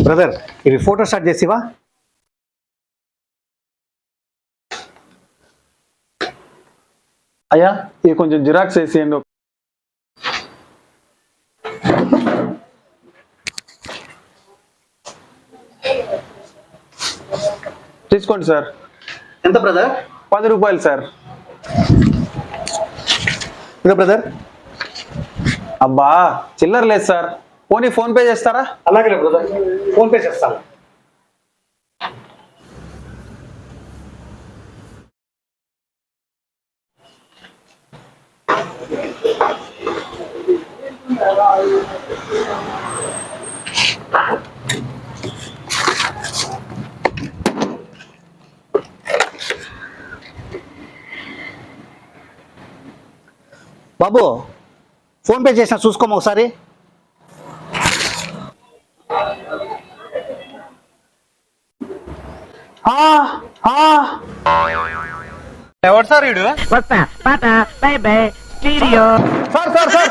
Brother ఇవి photo start చేసివా? అయ్యా ఇవి కొంచెం జిరాక్స్ వేసేయండి. తీసుకోండి సార్. ఎంత బ్రదర్? 10 రూపాయలు సార్. ఇదో బ్రదర్. అబ్బా చిల్లర లేదు సార్, పోనీ ఫోన్ పే చేస్తారా? అలాగే బ్రదర్, ఫోన్ పే చేస్తాను. బాబు ఫోన్ పే చేసిన చూసుకోమా ఒకసారి. ఎవరు సార్ వీడు? వస్తా tata bye bye stereo. Sir sir sir